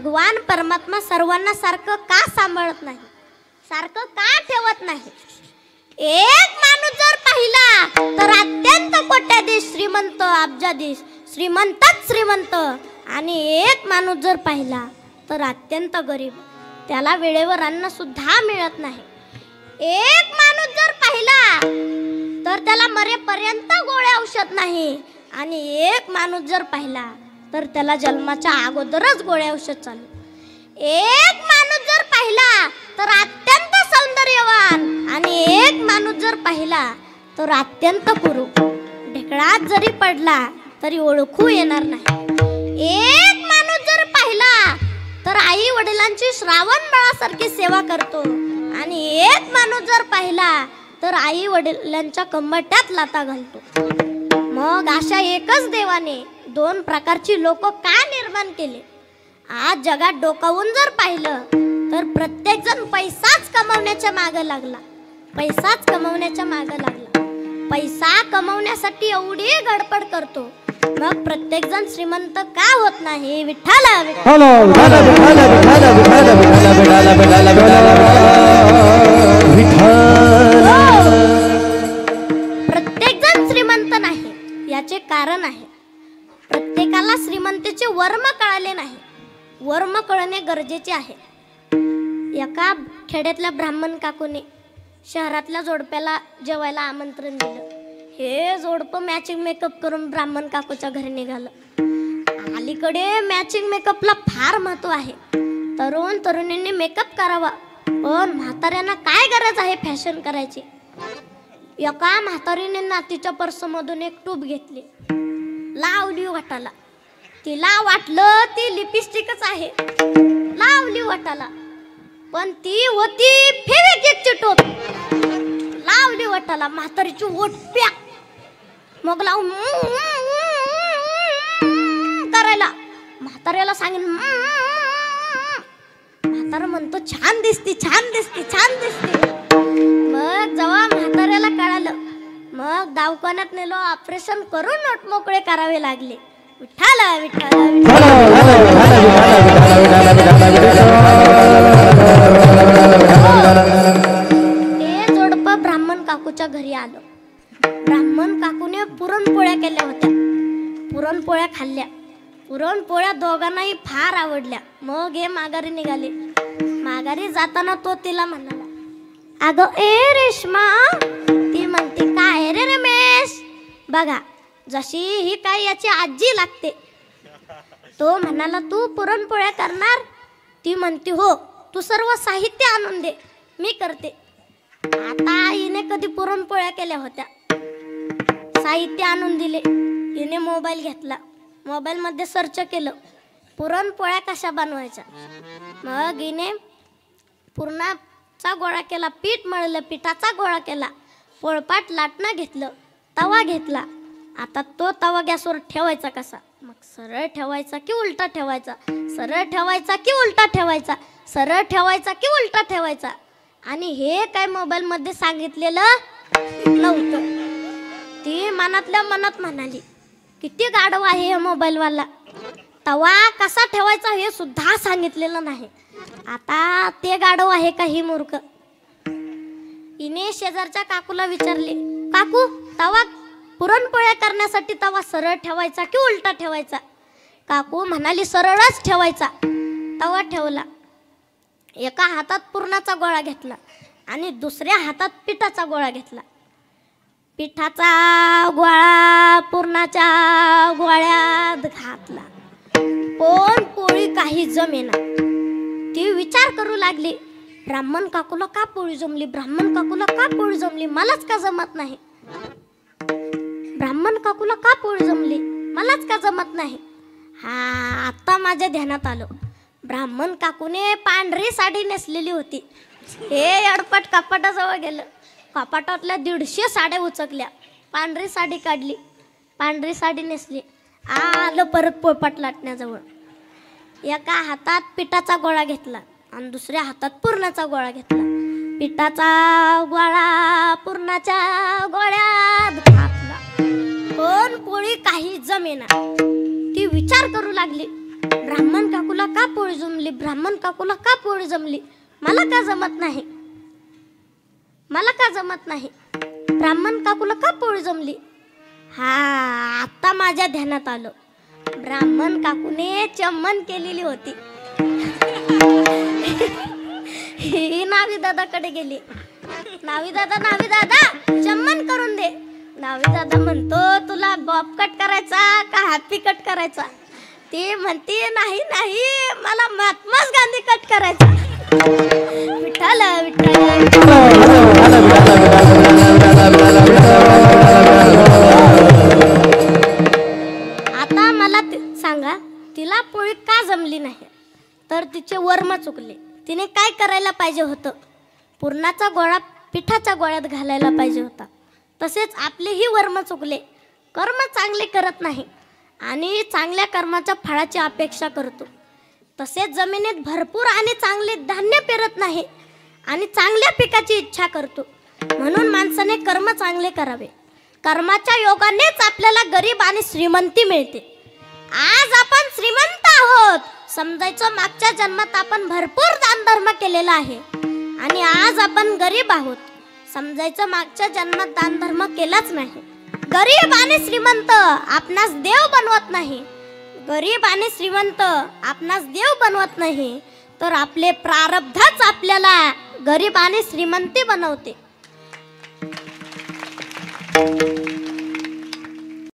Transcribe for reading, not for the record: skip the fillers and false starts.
भगवान परमात्मा सर्वांना सारखं का सांभाळत नाही, सारखं का ठेवत नाही? एक माणूस जर पाहिला तर अत्यंत कोट्याधीश श्रीमंत, अब्जाधीश, श्रीमंतच श्रीमंत, आणि एक माणूस जर पाहिला तर अत्यंत गरीब, त्याला वेळेवर अन्न सुद्धा मिळत नाही. एक माणूस जर पाहिला तर त्याला मरेपर्यंत गोळ्या औषध नाही, आणि एक माणूस जर पाहिला तर त्याला जन्माच्या अगोदरच गोळ्या औषध चालू. एक माणूस जर पाहिला तर अत्यंत सौंदर्यवान, आणि एक माणूस जर पाहिला तर अत्यंत कुरूप, ढेकळात जरी पडला तरी ओळखू येणार नाही. एक माणूस जर पाहिला तर आई वडिलांची श्रावण बाळासारखी सेवा करतो, आणि एक माणूस जर पाहिला तर आई वडिलांच्या कमट्यात लाता घालतो. मग अशा एकच देवाने दोन प्रकारची लोक का निर्माण केले? आज जगात डोकावून जर पाहिलं तर प्रत्येक जण पैसाच कमवण्याच्या मागे लागला, पैसाच कमवण्याच्या मागे लागला. पैसा कमवण्यासाठी एवढी गडबड करतो, मग प्रत्येक जण श्रीमंत का होत नाही? विठ्ठल प्रत्येक जण श्रीमंत नाही, याचे कारण आहे. प्रत्येकाला श्रीमंतीचे वर्म कळाले नाही. वर्म कळणे गरजेचे आहे. एका खेड्यातल्या ब्राह्मण काकूने शहरातल्या जोडप्याला जेवायला आमंत्रण दिलं. हे जोडपं मॅचिंग मेकअप करून ब्राह्मण काकूच्या घरी निघालं. अलीकडे मॅचिंग मेकअपला फार महत्व आहे. तरुण तरुणींनी मेकअप करावा, पण म्हाताऱ्यांना काय गरज आहे फॅशन करायची? एका म्हातारीने नातीच्या पर्समधून एक ट्यूब घेतली, लावली वाटाला. तिला वाटलं ती लिपस्टिकच आहे, लावली वाटाला, पण ती होती फेविक्विकची टोप. लावली वाटाला, म्हातारीची ओठ पॅक. मग लावून करायला म्हाताऱ्याला सांगेन. म्हातारा म्हणतो छान दिसती, छान दिसती, छान दिसती. मग जेव्हा म्हाताऱ्याला कळालं, मग दवाखान्यात नेलो, ऑपरेशन करून नोट मोकळे करावे लागले. विठ्ठल विठ्ठल ते जोडपं ब्राह्मण काकूच्या घरी आलं. ब्राह्मण काकूने पुरणपोळ्या केल्या होत्या. पुरणपोळ्या खाल्ल्या. पुरणपोळ्या दोघांनाही फार आवडल्या. मग हे माघारी निघाले. माघारी जाताना तो तिला म्हणाला, अगं ए रेश्मा. ती म्हणते काय रे रमेश? बघा जशी ही काय याची आजी लागते. तो म्हणाला तू पुरणपोळ्या करणार? ती म्हणते हो, तू सर्व साहित्य आणून दे, मी करते. आता हिने कधी पुरणपोळ्या केल्या होत्या? साहित्य आणून दिले. हिने मोबाईल घेतला, मोबाईल मध्ये सर्च केलं पुरणपोळ्या कशा बनवायच्या. मग हिने पुरणाचा गोळा केला, पीठ मळलं, पिठाचा गोळा केला, पोळपाट लाटणं घेतलं, तवा घेतला. आता तो तवा गॅसवर ठेवायचा कसा? मग सरळ ठेवायचा की उलटा ठेवायचा? सरळ ठेवायचा की उलटा ठेवायचा? सरळ ठेवायचा की उलटा ठेवायचा? आणि हे काय मोबाईल मध्ये सांगितलेलं नव्हतं. ती मनातल्या मनात म्हणाली, किती गाढव आहे हे मोबाईलवाला. तवा कसा ठेवायचा हे सुद्धा सांगितलेलं नाही. आता ते गाढव आहे का ही मूर्ख? हिने शेजारच्या काकूला विचारले, काकू तवा पुरणपोळ्या करण्यासाठी तवा सरळ ठेवायचा की उलटा ठेवायचा? काकू म्हणाली सरळच ठेवायचा. तवा ठेवला. एका हातात पुरणाचा गोळा घेतला आणि दुसऱ्या हातात पिठाचा गोळा घेतला. पिठाचा गोळा पुरणाच्या गोळ्यात घातला, पण पोळी काही जमेना. ती विचार करू लागली, ब्राह्मण काकूला का पोळी जमली? ब्राह्मण काकूला का पोळी जमली? मलाच का जमत नाही? ब्राह्मण काकूला का पोळी जमली? मलाच का जमत नाही? हा आता माझ्या ध्यानात आलं. ब्राह्मण काकूने पांढरी साडी नेसलेली होती. हे अडपट कपाटाजवळ गेलं. कपाटातल्या 150 साड्या उचकल्या. पांढरी साडी काढली, पांढरी साडी नेसली. आलं परत पोळपाट लाटण्याजवळ. एका हातात पिठाचा गोळा घेतला आणि दुसऱ्या हातात पुरणाचा गोळा घेतला. पिठाचा गोळा पुरणाच्या गोळ्यात घातला, पण पोळी काही जमेना. ती विचार करू लागली, ब्राह्मण काकूला का पोळी जमली, ब्राह्मण काकूला का पोळी जमली, मला का जमत नाही, मला का जमत नाही, ब्राह्मण काकूला का पोळी जमली. हा, आता माझ्या ध्यानात आलं. ब्राह्मण काकूने चम्मन केलेली होती. ही नावी दादाकडे गेली. नावी दादा चम्मन करून दे. नावी दादा म्हणतो, तुला बॉब कट करायचा का हॅपी कट करायचा. ती म्हणते, नाही नाही, मला महात्मा गांधी कट करायचा. विठ्ठल विठ्ठल. आता मला सांगा, तिला पोळी का जमली नाही, तर तिचे वर्म चुकले. तिने काय करायला पाहिजे होतं, पुरणाचा गोळा पिठाच्या गोळ्यात घालायला पाहिजे होता. तसेच आपलेही वर्म चुकले. कर्म चांगले करत नाही आणि चांगल्या कर्माच्या फळाची अपेक्षा करतो. तसेच जमिनीत भरपूर आणि चांगले धान्य पेरत नाही आणि चांगल्या पिकाची इच्छा करतो. म्हणून माणसाने कर्म चांगले करावे. कर्माच्या योगानेच आपल्याला गरीब आणि श्रीमंती मिळते. आज आपण श्रीमंत आहोत समजायचं, मागच्या जन्मात आपण भरपूर दानधर्म केलेला आहे. आणि आज आपण गरीब आहोत समजायचं, मागच्या जन्मात दानधर्म केलाच नाही. गरीब आणि श्रीमंत आपणास देव बनवत नाही. गरीब आणि श्रीमंत आपणास देव बनवत नाही, तर आपले प्रारब्धच आपल्याला गरीब आणि श्रीमंती बनवते.